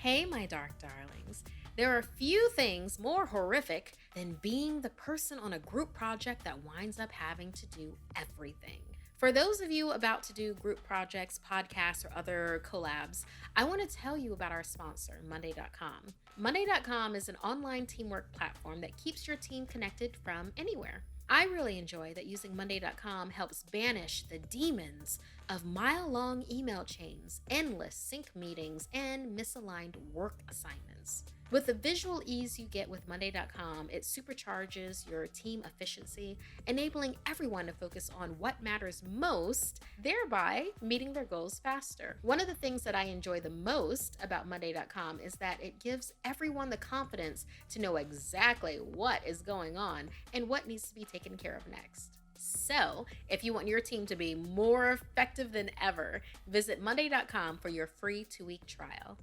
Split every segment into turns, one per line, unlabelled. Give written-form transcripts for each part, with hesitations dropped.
Hey, my dark darlings. There are few things more horrific than being the person on a group project that winds up having to do everything. For those of you about to do group projects, podcasts, or other collabs, I want to tell you about our sponsor, Monday.com. Monday.com is an online teamwork platform that keeps your team connected from anywhere. I really enjoy that using Monday.com helps banish the demons of mile-long email chains, endless sync meetings, and misaligned work assignments. With the visual ease you get with Monday.com, it supercharges your team efficiency, enabling everyone to focus on what matters most, thereby meeting their goals faster. One of the things that I enjoy the most about Monday.com is that it gives everyone the confidence to know exactly what is going on and what needs to be taken care of next. So, if you want your team to be more effective than ever, visit Monday.com for your free 2-week trial.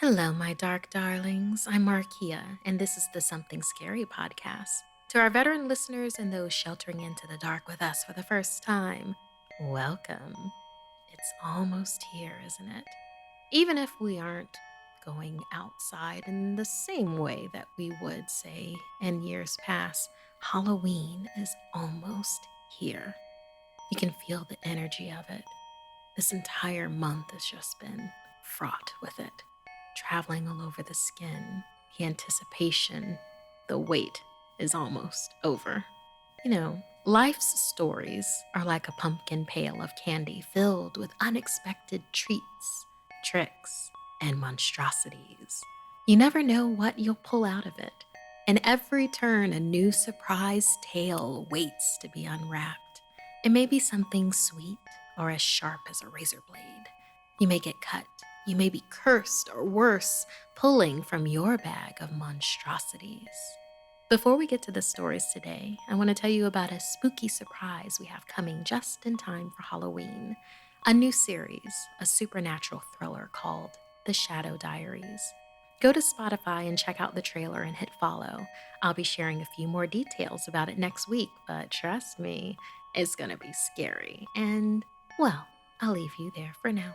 Hello, my dark darlings. I'm Markeia, and this is the Something Scary podcast. To our veteran listeners and those sheltering into the dark with us for the first time, welcome. It's almost here, isn't it? Even if we aren't going outside in the same way that we would, say, in years past, Halloween is almost here. You can feel the energy of it. This entire month has just been fraught with it. Traveling all over the skin, the anticipation, the wait is almost over. You know, life's stories are like a pumpkin pail of candy filled with unexpected treats, tricks, and monstrosities. You never know what you'll pull out of it, and every turn a new surprise tale waits to be unwrapped. It may be something sweet or as sharp as a razor blade. You may get cut. You may be cursed or worse, pulling from your bag of monstrosities. Before we get to the stories today, I want to tell you about a spooky surprise we have coming just in time for Halloween. A new series, a supernatural thriller called The Shadow Diaries. Go to Spotify and check out the trailer and hit follow. I'll be sharing a few more details about it next week, but trust me, it's gonna be scary. And, well, I'll leave you there for now.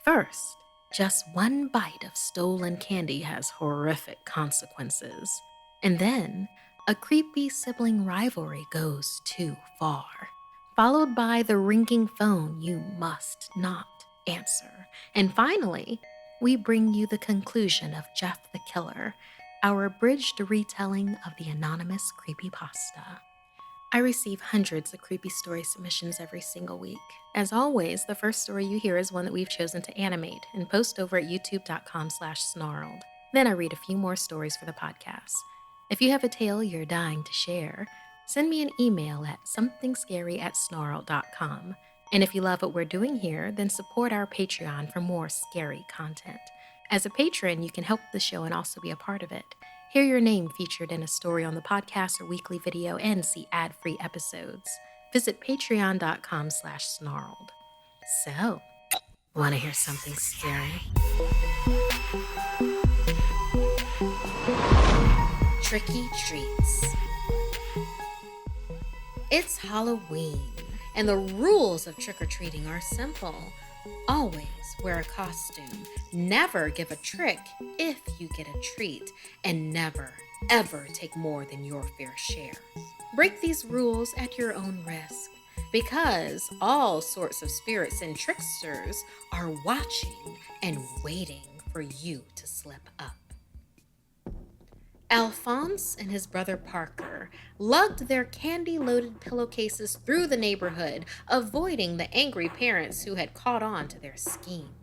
First, just one bite of stolen candy has horrific consequences. And then, a creepy sibling rivalry goes too far, followed by the ringing phone you must not answer. And finally, we bring you the conclusion of Jeff the Killer, our abridged retelling of the anonymous creepypasta. I receive hundreds of creepy story submissions every single week. As always, the first story you hear is one that we've chosen to animate and post over at youtube.com/snarled. Then I read a few more stories for the podcast. If you have a tale you're dying to share, send me an email at somethingscary@snarled.com. And if you love what we're doing here, then support our Patreon for more scary content. As a patron, you can help the show and also be a part of it. Hear your name featured in a story on the podcast or weekly video and see ad-free episodes. Visit patreon.com/snarled. So, want to hear something scary? Tricky treats. It's Halloween, and the rules of trick-or-treating are simple. Always wear a costume, never give a trick if you get a treat, and never, ever take more than your fair share. Break these rules at your own risk, because all sorts of spirits and tricksters are watching and waiting for you to slip up. Alphonse and his brother Parker lugged their candy-loaded pillowcases through the neighborhood, avoiding the angry parents who had caught on to their scheme.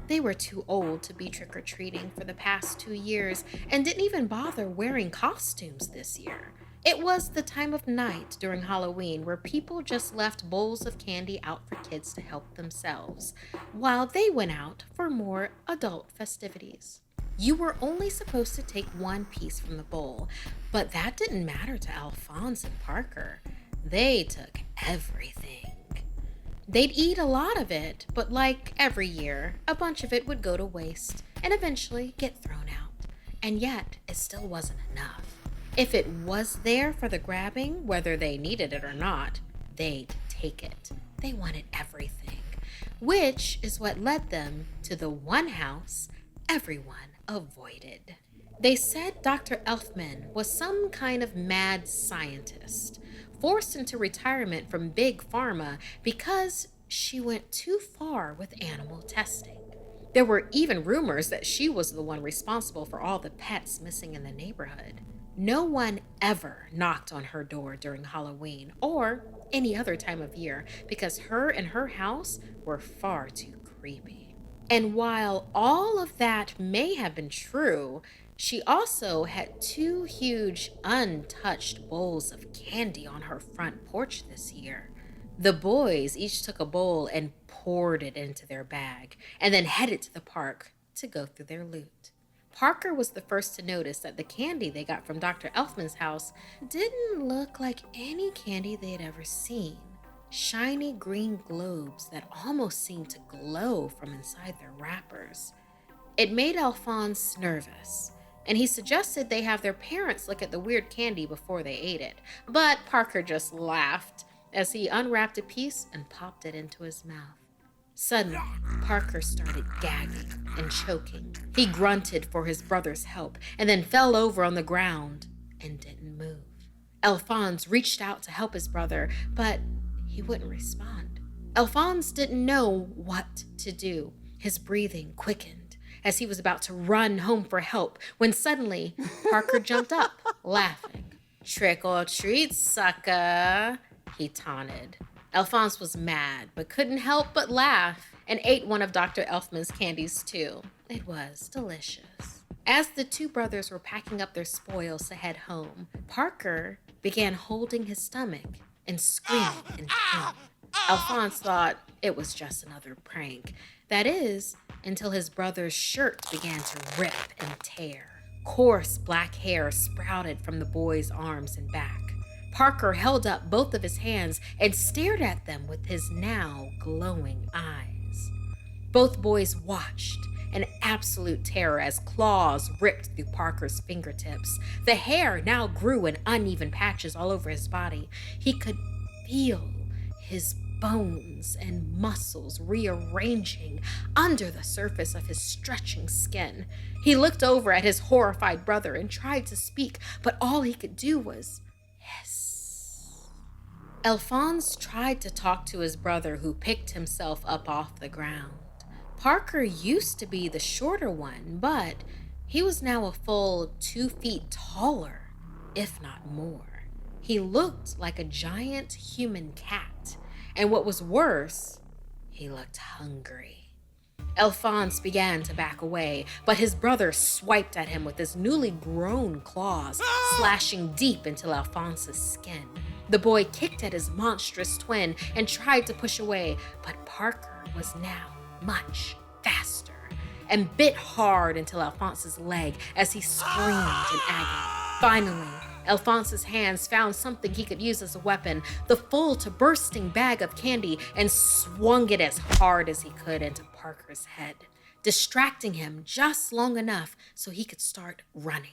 They were too old to be trick-or-treating for the past 2 years and didn't even bother wearing costumes this year. It was the time of night during Halloween where people just left bowls of candy out for kids to help themselves, while they went out for more adult festivities. You were only supposed to take one piece from the bowl, but that didn't matter to Alphonse and Parker. They took everything. They'd eat a lot of it, but like every year, a bunch of it would go to waste and eventually get thrown out. And yet, it still wasn't enough. If it was there for the grabbing, whether they needed it or not, they'd take it. They wanted everything. which is what led them to the one house everyone avoided. They said Dr. Elfman was some kind of mad scientist, forced into retirement from Big Pharma because she went too far with animal testing. There were even rumors that she was the one responsible for all the pets missing in the neighborhood. No one ever knocked on her door during Halloween or any other time of year because her and her house were far too creepy. And while all of that may have been true, she also had 2 huge untouched bowls of candy on her front porch this year. The boys each took a bowl and poured it into their bag and then headed to the park to go through their loot. Parker was the first to notice that the candy they got from Dr. Elfman's house didn't look like any candy they had ever seen. Shiny green globes that almost seemed to glow from inside their wrappers. It made Alphonse nervous, and he suggested they have their parents look at the weird candy before they ate it. But Parker just laughed as he unwrapped a piece and popped it into his mouth. Suddenly, Parker started gagging and choking. He grunted for his brother's help and then fell over on the ground and didn't move. Alphonse reached out to help his brother, but he wouldn't respond. Alphonse didn't know what to do. His breathing quickened as he was about to run home for help when suddenly Parker jumped up, laughing. "Trick or treat, sucker," he taunted. Alphonse was mad, but couldn't help but laugh, and ate one of Dr. Elfman's candies too. It was delicious. As the 2 brothers were packing up their spoils to head home, Parker began holding his stomach and screaming in pain. Alphonse thought it was just another prank. That is, until his brother's shirt began to rip and tear. Coarse black hair sprouted from the boy's arms and back. Parker held up both of his hands and stared at them with his now glowing eyes. Both boys watched in absolute terror as claws ripped through Parker's fingertips. The hair now grew in uneven patches all over his body. He could feel his bones and muscles rearranging under the surface of his stretching skin. He looked over at his horrified brother and tried to speak, but all he could do was hiss. Alphonse tried to talk to his brother, who picked himself up off the ground. Parker used to be the shorter one, but he was now a full 2 feet taller, if not more. He looked like a giant human cat, and what was worse, he looked hungry. Alphonse began to back away, but his brother swiped at him with his newly grown claws, slashing deep into Alphonse's skin. The boy kicked at his monstrous twin and tried to push away, but Parker was now much faster and bit hard into Alphonse's leg as he screamed in agony. Finally, Alphonse's hands found something he could use as a weapon, the full to bursting bag of candy, and swung it as hard as he could into Parker's head, distracting him just long enough so he could start running.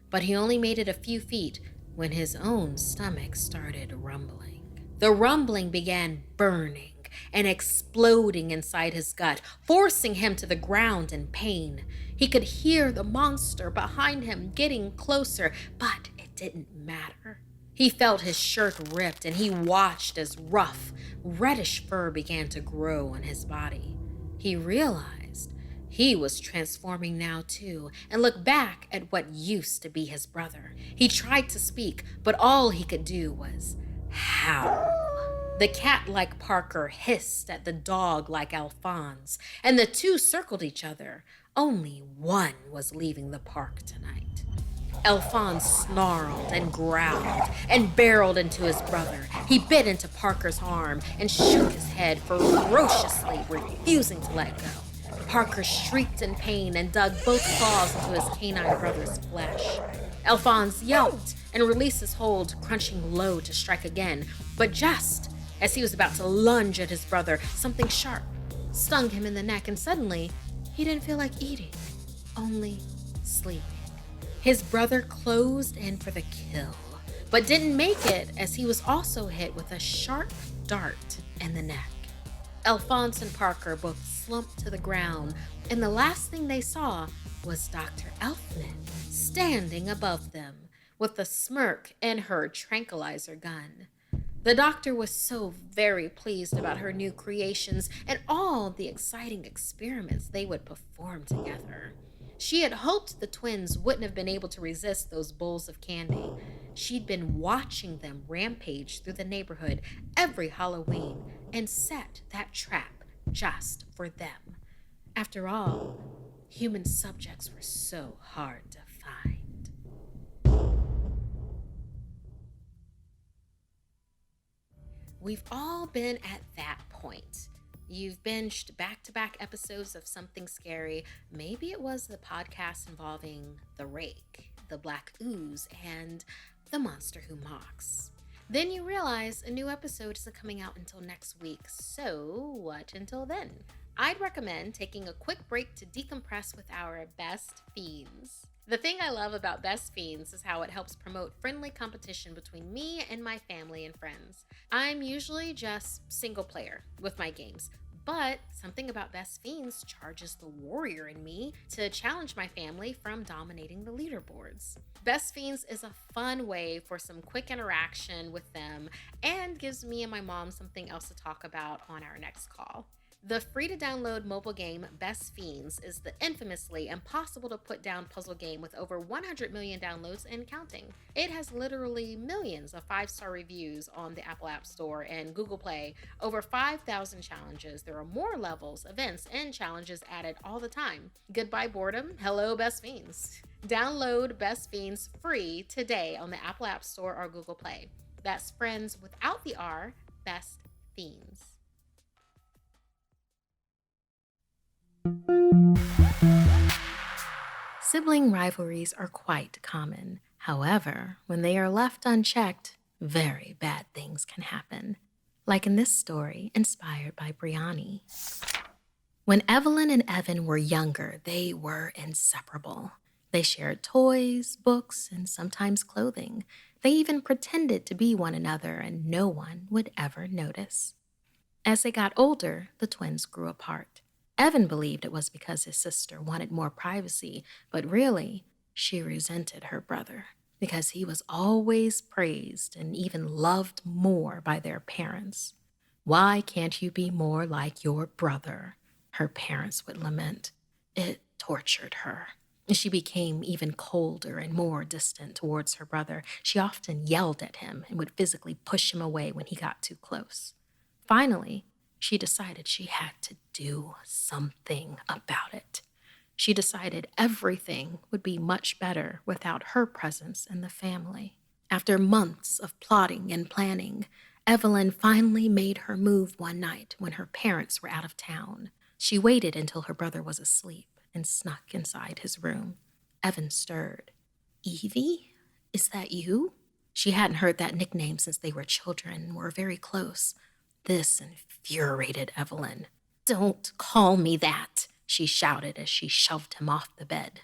But he only made it a few feet when his own stomach started rumbling. The rumbling began burning and exploding inside his gut, forcing him to the ground in pain. He could hear the monster behind him getting closer, but it didn't matter. He felt his shirt ripped, and he watched as rough, reddish fur began to grow on his body. He realized he was transforming now too, and looked back at what used to be his brother. He tried to speak, but all he could do was howl. The cat-like Parker hissed at the dog-like Alphonse, and the 2 circled each other. Only one was leaving the park tonight. Alphonse snarled and growled and barreled into his brother. He bit into Parker's arm and shook his head ferociously, refusing to let go. Parker shrieked in pain and dug both claws into his canine brother's flesh. Alphonse yelped and released his hold, crunching low to strike again. But just as he was about to lunge at his brother, something sharp stung him in the neck, and suddenly he didn't feel like eating, only sleeping. His brother closed in for the kill, but didn't make it as he was also hit with a sharp dart in the neck. Alphonse and Parker both slumped to the ground, and the last thing they saw was Dr. Elfman standing above them with a smirk and her tranquilizer gun. The doctor was so very pleased about her new creations and all the exciting experiments they would perform together. She had hoped the twins wouldn't have been able to resist those bowls of candy. She'd been watching them rampage through the neighborhood every Halloween and set that trap just for them. After all, human subjects were so hard to find. We've all been at that point. You've binged back to back episodes of Something Scary. Maybe it was the podcast involving the rake, the black ooze, and the monster who mocks. Then you realize a new episode isn't coming out until next week. So, what until then? I'd recommend taking a quick break to decompress with our best fiends. The thing I love about Best Fiends is how it helps promote friendly competition between me and my family and friends. I'm usually just single player with my games, but something about Best Fiends charges the warrior in me to challenge my family from dominating the leaderboards. Best Fiends is a fun way for some quick interaction with them and gives me and my mom something else to talk about on our next call. The free-to-download mobile game Best Fiends is the infamously impossible-to-put-down puzzle game with over 100 million downloads and counting. It has literally millions of 5-star reviews on the Apple App Store and Google Play, over 5,000 challenges. There are more levels, events, and challenges added all the time. Goodbye boredom, hello Best Fiends. Download Best Fiends free today on the Apple App Store or Google Play. That's friends without the R, Best Fiends. Sibling rivalries are quite common. However, when they are left unchecked, very bad things can happen. Like in this story, inspired by Briany. When Evelyn and Evan were younger, they were inseparable. They shared toys, books, and sometimes clothing. They even pretended to be one another, and no one would ever notice. As they got older, the twins grew apart. Evan believed it was because his sister wanted more privacy, but really, she resented her brother because he was always praised and even loved more by their parents. "Why can't you be more like your brother?" her parents would lament. It tortured her. She became even colder and more distant towards her brother. She often yelled at him and would physically push him away when he got too close. Finally, she decided she had to do something about it. She decided everything would be much better without her presence in the family. After months of plotting and planning, Evelyn finally made her move one night when her parents were out of town. She waited until her brother was asleep and snuck inside his room. Evan stirred. "Evie, is that you?" She hadn't heard that nickname since they were children and were very close. This infuriated Evelyn. "Don't call me that," she shouted as she shoved him off the bed.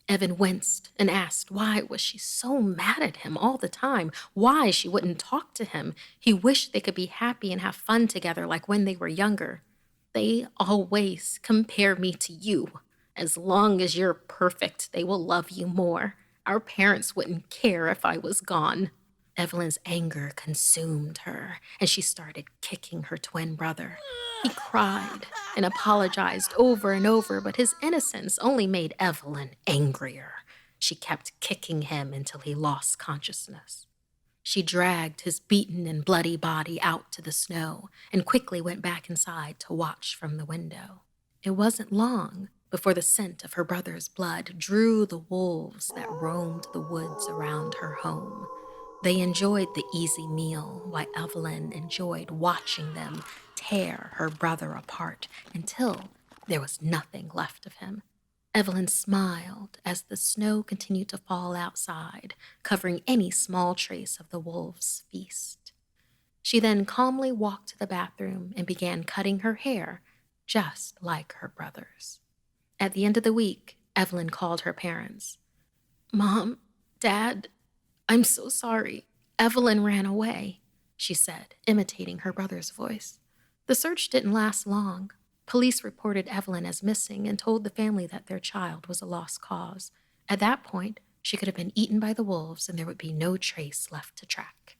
Evan winced and asked why was she so mad at him all the time, why she wouldn't talk to him. He wished they could be happy and have fun together like when they were younger. "They always compare me to you. As long as you're perfect, they will love you more. Our parents wouldn't care if I was gone." Evelyn's anger consumed her, and she started kicking her twin brother. He cried and apologized over and over, but his innocence only made Evelyn angrier. She kept kicking him until he lost consciousness. She dragged his beaten and bloody body out to the snow and quickly went back inside to watch from the window. It wasn't long before the scent of her brother's blood drew the wolves that roamed the woods around her home. They enjoyed the easy meal while Evelyn enjoyed watching them tear her brother apart until there was nothing left of him. Evelyn smiled as the snow continued to fall outside, covering any small trace of the wolves' feast. She then calmly walked to the bathroom and began cutting her hair, just like her brother's. At the end of the week, Evelyn called her parents. "Mom, Dad, I'm so sorry. Evelyn ran away," she said, imitating her brother's voice. The search didn't last long. Police reported Evelyn as missing and told the family that their child was a lost cause. At that point, she could have been eaten by the wolves and there would be no trace left to track.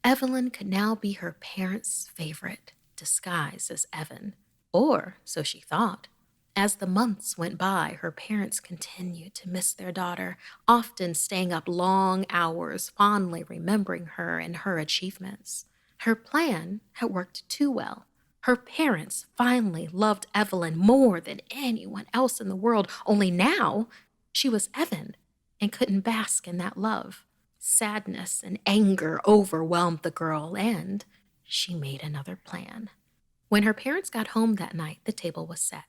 Evelyn could now be her parents' favorite, disguised as Evan. Or so she thought. As the months went by, her parents continued to miss their daughter, often staying up long hours, fondly remembering her and her achievements. Her plan had worked too well. Her parents finally loved Evelyn more than anyone else in the world, only now she was Evan and couldn't bask in that love. Sadness and anger overwhelmed the girl, and she made another plan. When her parents got home that night, the table was set.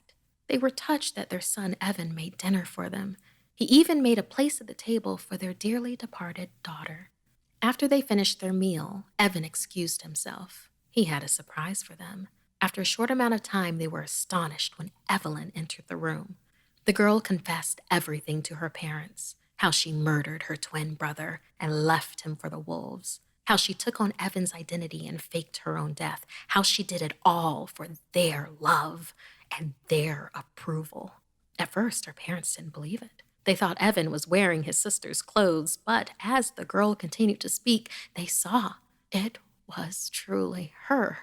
They were touched that their son Evan made dinner for them. He even made a place at the table for their dearly departed daughter. After they finished their meal, Evan excused himself. He had a surprise for them. After a short amount of time, they were astonished when Evelyn entered the room. The girl confessed everything to her parents, how she murdered her twin brother and left him for the wolves, how she took on Evan's identity and faked her own death, how she did it all for their love and their approval. At first, her parents didn't believe it. They thought Evan was wearing his sister's clothes, but as the girl continued to speak, they saw it was truly her.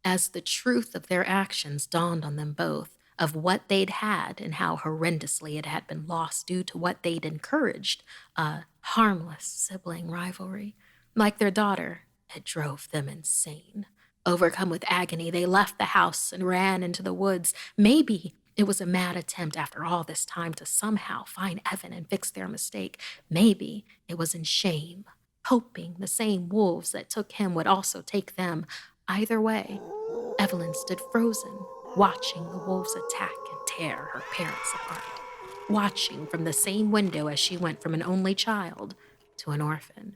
As the truth of their actions dawned on them both, of what they'd had and how horrendously it had been lost due to what they'd encouraged, a harmless sibling rivalry. Like their daughter, it drove them insane. Overcome with agony, they left the house and ran into the woods. Maybe it was a mad attempt after all this time to somehow find Evan and fix their mistake. Maybe it was in shame, hoping the same wolves that took him would also take them. Either way, Evelyn stood frozen, watching the wolves attack and tear her parents apart, watching from the same window as she went from an only child to an orphan.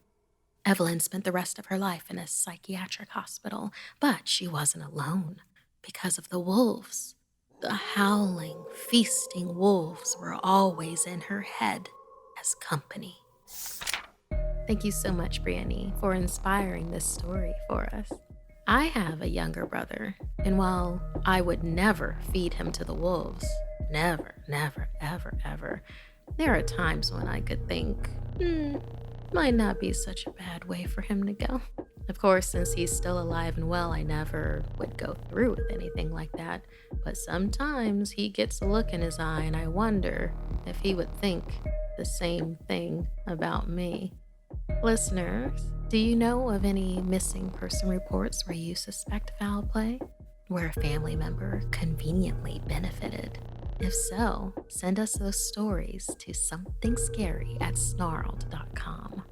Evelyn spent the rest of her life in a psychiatric hospital, but she wasn't alone because of the wolves. The howling, feasting wolves were always in her head as company. Thank you so much, Briany, for inspiring this story for us. I have a younger brother, and while I would never feed him to the wolves, never, never, ever, ever, there are times when I could think, might not be such a bad way for him to go. Of course, since he's still alive and well, I never would go through with anything like that. But sometimes he gets a look in his eye, and I wonder if he would think the same thing about me. Listeners, do you know of any missing person reports where you suspect foul play? Where a family member conveniently benefited? If so, send us those stories to SomethingScary@snarled.com.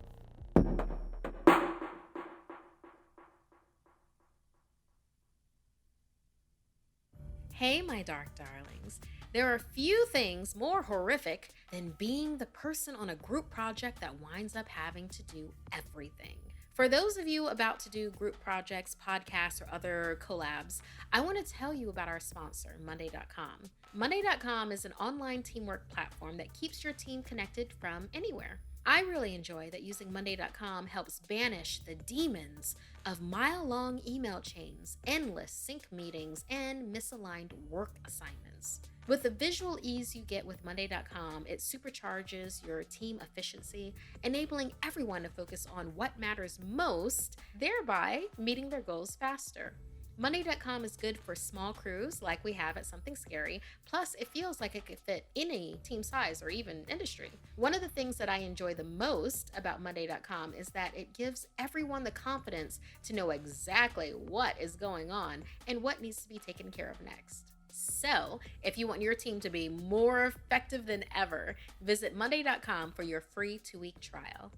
Hey, my dark darlings. There are few things more horrific than being the person on a group project that winds up having to do everything. For those of you about to do group projects, podcasts, or other collabs, I want to tell you about our sponsor, Monday.com. Monday.com is an online teamwork platform that keeps your team connected from anywhere. I really enjoy that using Monday.com helps banish the demons of mile-long email chains, endless sync meetings, and misaligned work assignments. With the visual ease you get with Monday.com, it supercharges your team efficiency, enabling everyone to focus on what matters most, thereby meeting their goals faster. Monday.com is good for small crews like we have at Something Scary, plus it feels like it could fit any team size or even industry. One of the things that I enjoy the most about Monday.com is that it gives everyone the confidence to know exactly what is going on and what needs to be taken care of next. So, if you want your team to be more effective than ever, visit Monday.com for your free 2-week trial.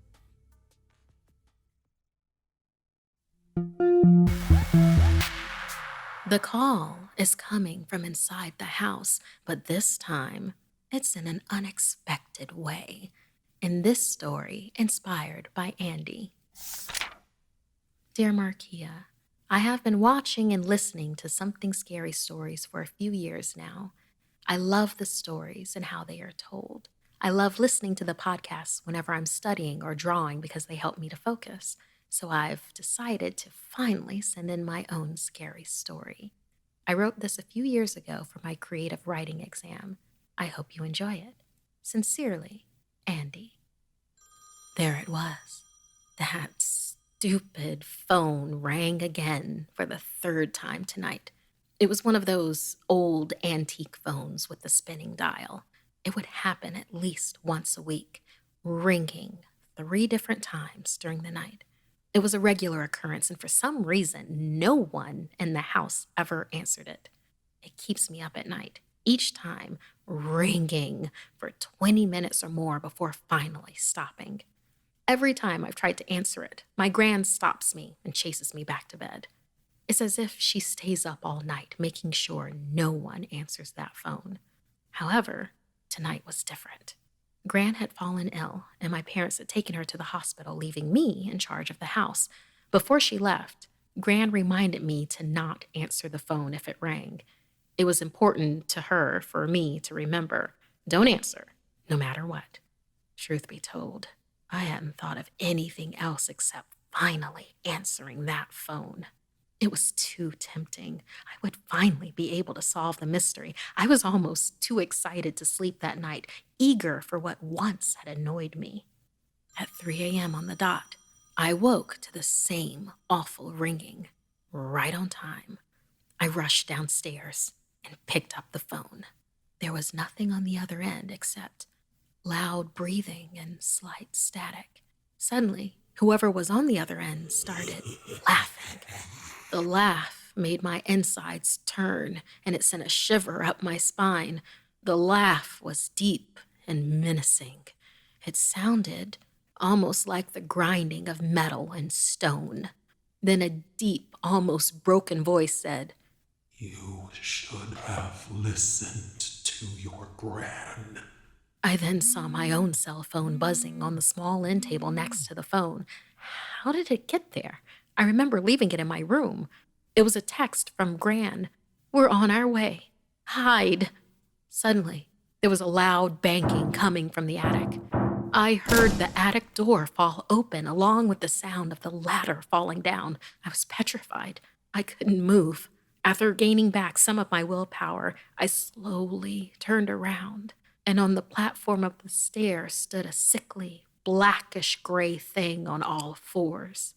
The call is coming from inside the house, but this time it's in an unexpected way. In this story, inspired by Andie. Dear Markeia, I have been watching and listening to Something Scary stories for a few years now. I love the stories and how they are told. I love listening to the podcasts whenever I'm studying or drawing because they help me to focus. So I've decided to finally send in my own scary story. I wrote this a few years ago for my creative writing exam. I hope you enjoy it. Sincerely, Andie. There it was. That stupid phone rang again for the third time tonight. It was one of those old antique phones with the spinning dial. It would happen at least once a week, ringing 3 different times during the night. It was a regular occurrence, and for some reason, no one in the house ever answered it. It keeps me up at night, each time ringing for 20 minutes or more before finally stopping. Every time I've tried to answer it, my gran stops me and chases me back to bed. It's as if she stays up all night, making sure no one answers that phone. However, tonight was different. Gran had fallen ill, and my parents had taken her to the hospital, leaving me in charge of the house. Before she left, Gran reminded me to not answer the phone if it rang. It was important to her for me to remember, don't answer, no matter what. Truth be told, I hadn't thought of anything else except finally answering that phone. It was too tempting. I would finally be able to solve the mystery. I was almost too excited to sleep that night, eager for what once had annoyed me. At 3 a.m. on the dot, I woke to the same awful ringing, right on time. I rushed downstairs and picked up the phone. There was nothing on the other end except loud breathing and slight static. Suddenly, whoever was on the other end started laughing. The laugh made my insides turn, and it sent a shiver up my spine. The laugh was deep and menacing. It sounded almost like the grinding of metal and stone. Then a deep, almost broken voice said,
"You should have listened to your gran."
I then saw my own cell phone buzzing on the small end table next to the phone. How did it get there? I remember leaving it in my room. It was a text from Gran. We're on our way. Hide. Suddenly, there was a loud banging coming from the attic. I heard the attic door fall open along with the sound of the ladder falling down. I was petrified. I couldn't move. After gaining back some of my willpower, I slowly turned around, and on the platform of the stair stood a sickly, blackish gray thing on all fours.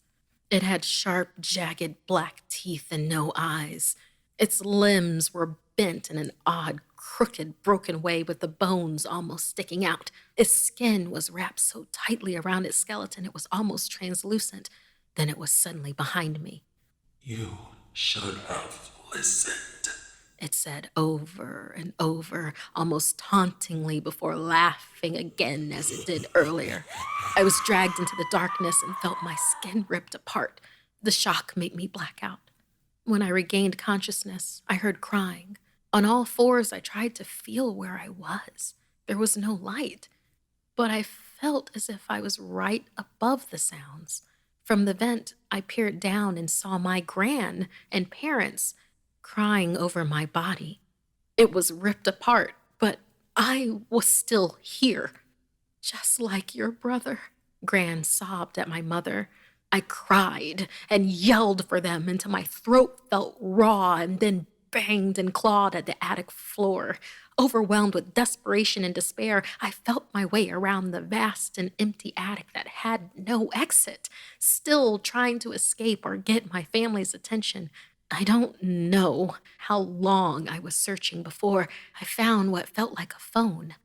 It had sharp, jagged black teeth and no eyes. Its limbs were bent in an odd, crooked, broken way with the bones almost sticking out. Its skin was wrapped so tightly around its skeleton it was almost translucent. Then it was suddenly behind me.
"You should have listened,"
it said over and over, almost tauntingly before laughing again as it did earlier. I was dragged into the darkness and felt my skin ripped apart. The shock made me black out. When I regained consciousness, I heard crying. On all fours, I tried to feel where I was. There was no light, but I felt as if I was right above the sounds. From the vent, I peered down and saw my gran and parents crying over my body. It was ripped apart, but I was still here. Just like your brother, Gran sobbed at my mother. I cried and yelled for them until my throat felt raw and then banged and clawed at the attic floor. Overwhelmed with desperation and despair, I felt my way around the vast and empty attic that had no exit, still trying to escape or get my family's attention. I don't know how long I was searching before I found what felt like a phone.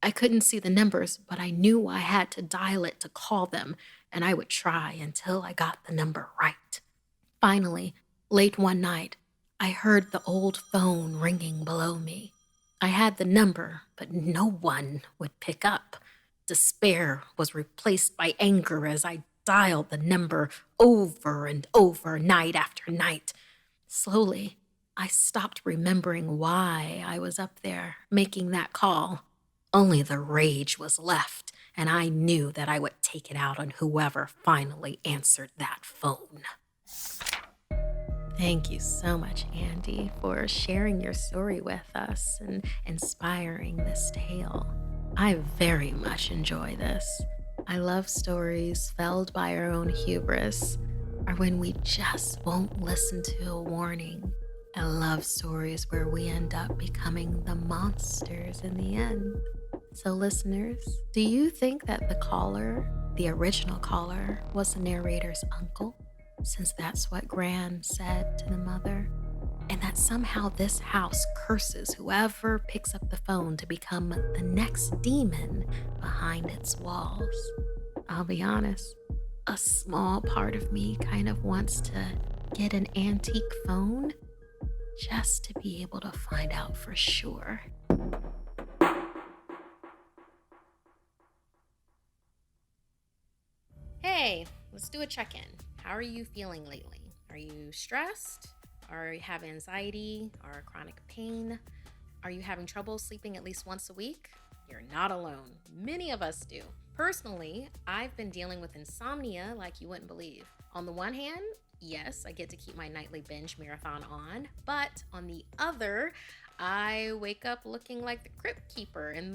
I couldn't see the numbers, but I knew I had to dial it to call them, and I would try until I got the number right. Finally, late one night, I heard the old phone ringing below me. I had the number, but no one would pick up. Despair was replaced by anger as I dialed the number over and over, night after night. Slowly, I stopped remembering why I was up there making that call. Only the rage was left, and I knew that I would take it out on whoever finally answered that phone. Thank you so much, Andie, for sharing your story with us and inspiring this tale. I very much enjoy this. I love stories felled by our own hubris, or when we just won't listen to a warning I love stories where we end up becoming the monsters in the end. So, listeners, do you think that the caller, the original caller, was the narrator's uncle? Since that's what Gran said to the mother? And that somehow this house curses whoever picks up the phone to become the next demon behind its walls. I'll be honest, a small part of me kind of wants to get an antique phone just to be able to find out for sure. Hey, let's do a check in. How are you feeling lately? Are you stressed? Are you have anxiety or chronic pain? Are you having trouble sleeping at least once a week? You're not alone. Many of us do. Personally, I've been dealing with insomnia like you wouldn't believe. On the one hand, yes, I get to keep my nightly binge marathon on, but on the other, I wake up looking like the crypt keeper in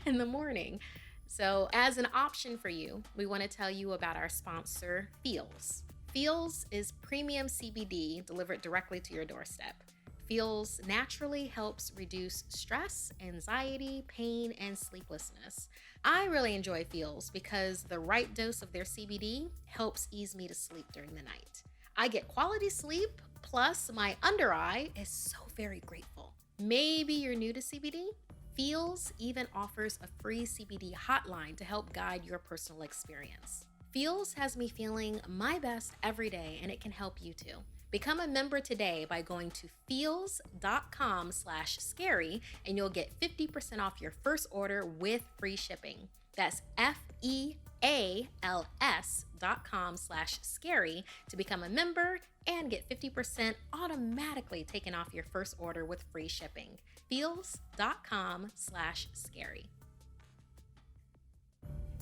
the morning. So, as an option for you, we want to tell you about our sponsor, Feels. Feels is premium CBD delivered directly to your doorstep. Feels naturally helps reduce stress, anxiety, pain, and sleeplessness. I really enjoy Feels because the right dose of their CBD helps ease me to sleep during the night. I get quality sleep, plus my under eye is so very grateful. Maybe you're new to CBD? Feels even offers a free CBD hotline to help guide your personal experience. Feels has me feeling my best every day, and it can help you too. Become a member today by going to feels.com/scary, and you'll get 50% off your first order with free shipping. That's FEALS.com/scary to become a member and get 50% automatically taken off your first order with free shipping. Feels.com/scary.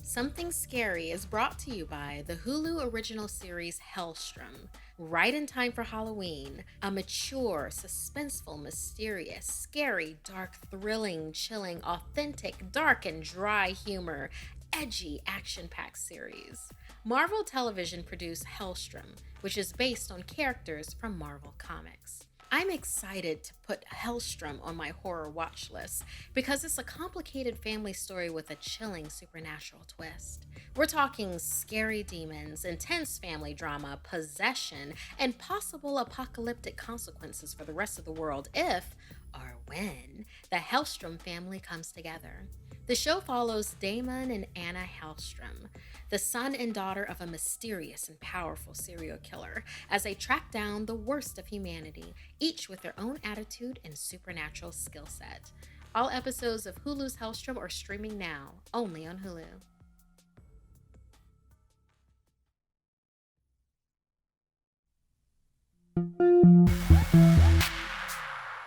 Something Scary is brought to you by the Hulu original series Hellstrom. Right in time for Halloween, a mature, suspenseful, mysterious, scary, dark, thrilling, chilling, authentic, dark, and dry humor, edgy, action-packed series. Marvel Television produced Hellstrom, which is based on characters from Marvel Comics. I'm excited to put Hellstrom on my horror watch list because it's a complicated family story with a chilling supernatural twist. We're talking scary demons, intense family drama, possession, and possible apocalyptic consequences for the rest of the world if, or when, the Hellstrom family comes together. The show follows Damon and Anna Hellstrom, the son and daughter of a mysterious and powerful serial killer, as they track down the worst of humanity, each with their own attitude and supernatural skill set. All episodes of Hulu's Hellstrom are streaming now, only on Hulu.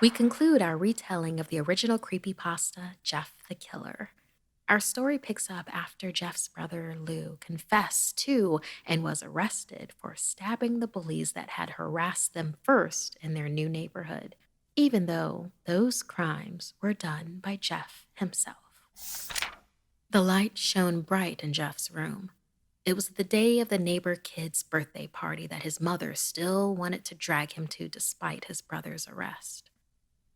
We conclude our retelling of the original creepypasta, Jeff the Killer. Our story picks up after Jeff's brother Lou confessed to and was arrested for stabbing the bullies that had harassed them first in their new neighborhood, even though those crimes were done by Jeff himself. The light shone bright in Jeff's room. It was the day of the neighbor kid's birthday party that his mother still wanted to drag him to despite his brother's arrest.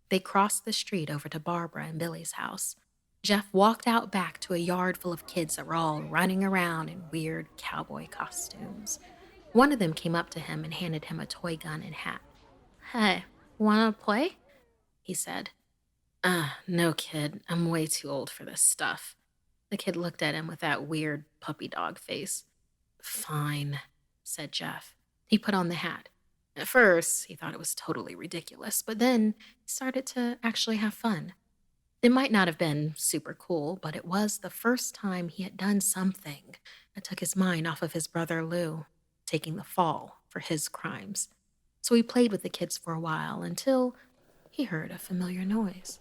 They crossed the street over to Barbara and Billy's house. Jeff walked out back to a yard full of kids that were all running around in weird cowboy costumes. One of them came up to him and handed him a toy gun and hat. "Hey, wanna play?" he said. No, kid. I'm way too old for this stuff." The kid looked at him with that weird puppy dog face. "Fine," said Jeff. He put on the hat. At first, he thought it was totally ridiculous, but then he started to actually have fun. It might not have been super cool, but it was the first time he had done something that took his mind off of his brother Lou, taking the fall for his crimes. So he played with the kids for a while until he heard a familiar noise.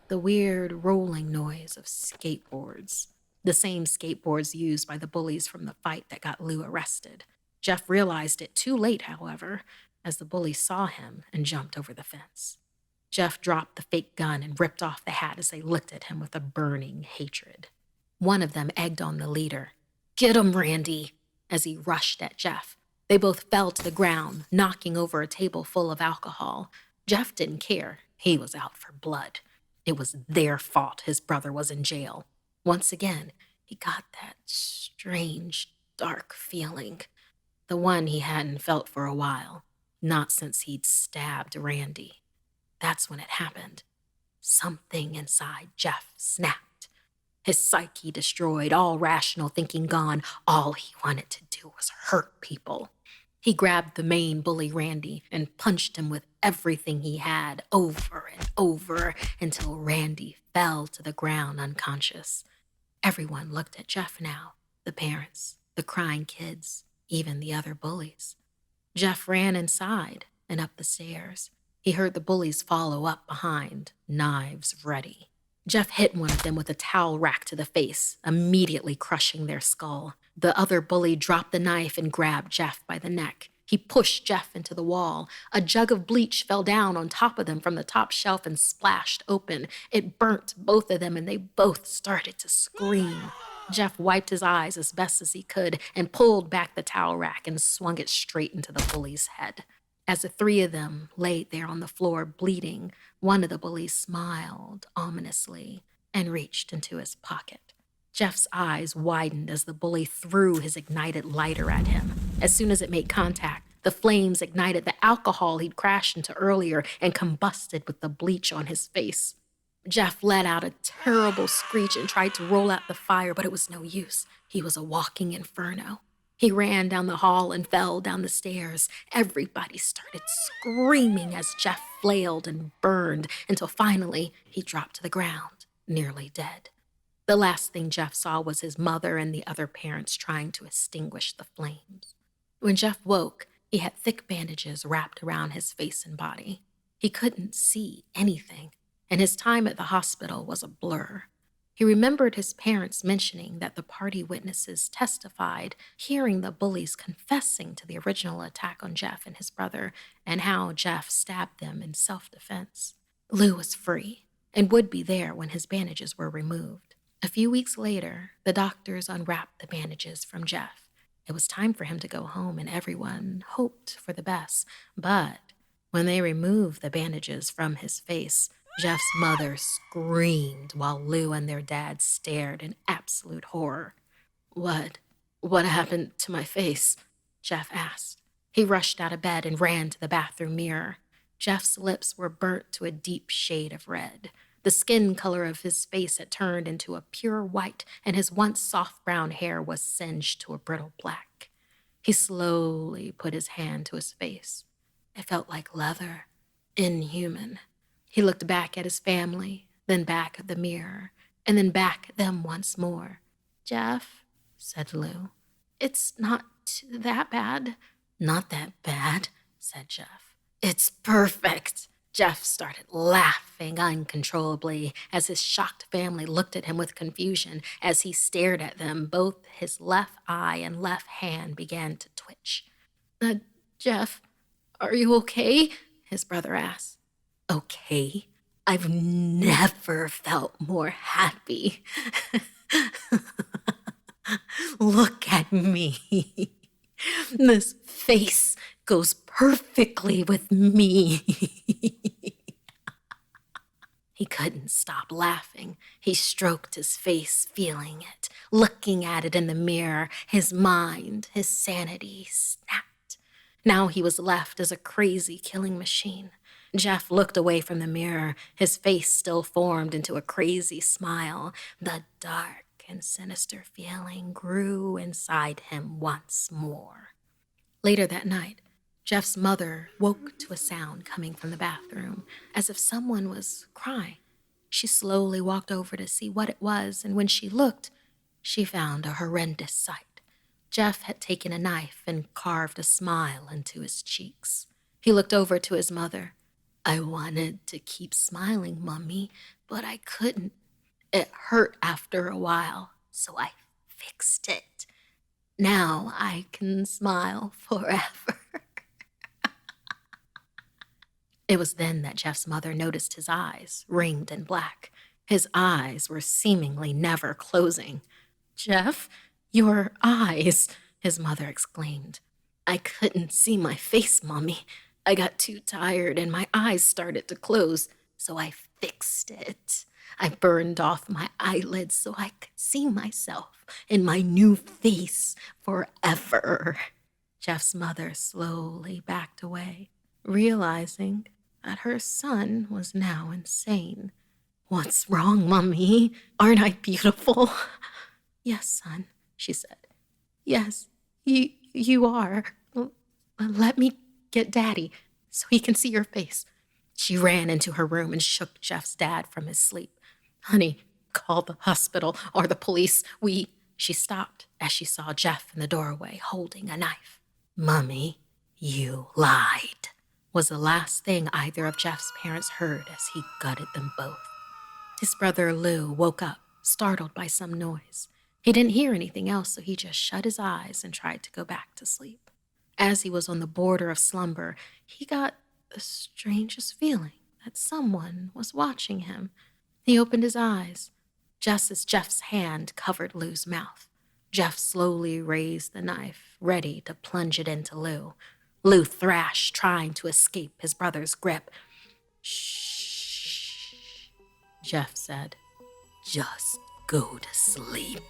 The weird rolling noise of skateboards. The same skateboards used by the bullies from the fight that got Lou arrested. Jeff realized it too late, however, as the bullies saw him and jumped over the fence. Jeff dropped the fake gun and ripped off the hat as they looked at him with a burning hatred. One of them egged on the leader. "Get him, Randy," as he rushed at Jeff. They both fell to the ground, knocking over a table full of alcohol. Jeff didn't care. He was out for blood. It was their fault his brother was in jail. Once again, he got that strange, dark feeling. The one he hadn't felt for a while, not since he'd stabbed Randy. That's when it happened. Something inside Jeff snapped. His psyche destroyed, all rational thinking gone. All he wanted to do was hurt people. He grabbed the main bully, Randy, and punched him with everything he had, over and over, until Randy fell to the ground unconscious. Everyone looked at Jeff now, the parents, the crying kids, even the other bullies. Jeff ran inside and up the stairs. He heard the bullies follow up behind, knives ready. Jeff hit one of them with a towel rack to the face, immediately crushing their skull. The other bully dropped the knife and grabbed Jeff by the neck. He pushed Jeff into the wall. A jug of bleach fell down on top of them from the top shelf and splashed open. It burnt both of them and they both started to scream. Jeff wiped his eyes as best as he could and pulled back the towel rack and swung it straight into the bully's head. As the three of them laid there on the floor bleeding, one of the bullies smiled ominously and reached into his pocket. Jeff's eyes widened as the bully threw his ignited lighter at him. As soon as it made contact, the flames ignited the alcohol he'd crashed into earlier and combusted with the bleach on his face. Jeff let out a terrible screech and tried to roll out the fire, but it was no use. He was a walking inferno. He ran down the hall and fell down the stairs. Everybody started screaming as Jeff flailed and burned until finally he dropped to the ground, nearly dead. The last thing Jeff saw was his mother and the other parents trying to extinguish the flames. When Jeff woke, he had thick bandages wrapped around his face and body. He couldn't see anything, and his time at the hospital was a blur. He remembered his parents mentioning that the party witnesses testified hearing the bullies confessing to the original attack on Jeff and his brother and how Jeff stabbed them in self-defense. Lou was free and would be there when his bandages were removed. A few weeks later, the doctors unwrapped the bandages from Jeff. It was time for him to go home and everyone hoped for the best. But when they removed the bandages from his face, Jeff's mother screamed while Lou and their dad stared in absolute horror. What happened to my face? Jeff asked. He rushed out of bed and ran to the bathroom mirror. Jeff's lips were burnt to a deep shade of red. The skin color of his face had turned into a pure white, and his once soft brown hair was singed to a brittle black. He slowly put his hand to his face. It felt like leather, inhuman. He looked back at his family, then back at the mirror, and then back at them once more. "Jeff," said Lou, "it's not that bad." "Not that bad," said Jeff. "It's perfect." Jeff started laughing uncontrollably as his shocked family looked at him with confusion. As he stared at them, both his left eye and left hand began to twitch. Jeff, are you okay?" his brother asked. "Okay? I've never felt more happy." "Look at me. This face goes perfectly with me." He couldn't stop laughing. He stroked his face, feeling it, looking at it in the mirror. His mind, his sanity snapped. Now he was left as a crazy killing machine. Jeff looked away from the mirror. His face still formed into a crazy smile. The dark and sinister feeling grew inside him once more. Later that night, Jeff's mother woke to a sound coming from the bathroom, as if someone was crying. She slowly walked over to see what it was, and when she looked, she found a horrendous sight. Jeff had taken a knife and carved a smile into his cheeks. He looked over to his mother. "I wanted to keep smiling, Mommy, but I couldn't. It hurt after a while, so I fixed it. Now I can smile forever." It was then that Jeff's mother noticed his eyes, ringed and black. His eyes were seemingly never closing. "Jeff, your eyes," his mother exclaimed. "I couldn't see my face, Mommy. I got too tired and my eyes started to close, so I fixed it. I burned off my eyelids so I could see myself in my new face forever. Jeff's mother slowly backed away, realizing that her son was now insane. What's wrong, Mummy? Aren't I beautiful? Yes, son, she said. Yes, you are. Let me get Daddy so he can see your face. She ran into her room and shook Jeff's dad from his sleep. Honey, call the hospital or the police. She stopped as she saw Jeff in the doorway holding a knife. Mummy, you lied, was the last thing either of Jeff's parents heard as he gutted them both. His brother Lou woke up, startled by some noise. He didn't hear anything else, so he just shut his eyes and tried to go back to sleep. As he was on the border of slumber, he got the strangest feeling that someone was watching him. He opened his eyes, just as Jeff's hand covered Lou's mouth. Jeff slowly raised the knife, ready to plunge it into Lou. Lou thrashed, trying to escape his brother's grip. Shh, Jeff said. Just go to sleep.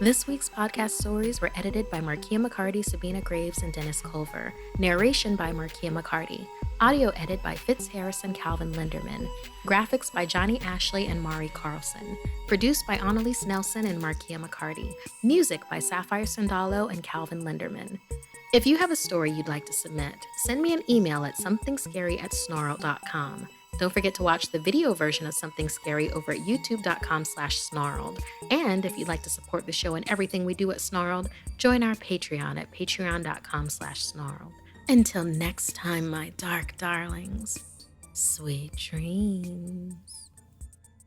This week's podcast stories were edited by Markeia McCarty, Sabina Graves, and Dennis Culver. Narration by Markeia McCarty. Audio edit by Fitz and Calvin Linderman. Graphics by Jonny Ashley and Mari Carlson. Produced by Analise Nelson and Markeia McCarty. Music by Sapphire Sandalo and Calvin Linderman. If you have a story you'd like to submit, send me an email at somethingscary@snarled.com. Don't forget to watch the video version of Something Scary over at youtube.com/snarled. And if you'd like to support the show and everything we do at Snarled, join our Patreon at patreon.com/snarled. Until next time, my dark darlings, sweet dreams.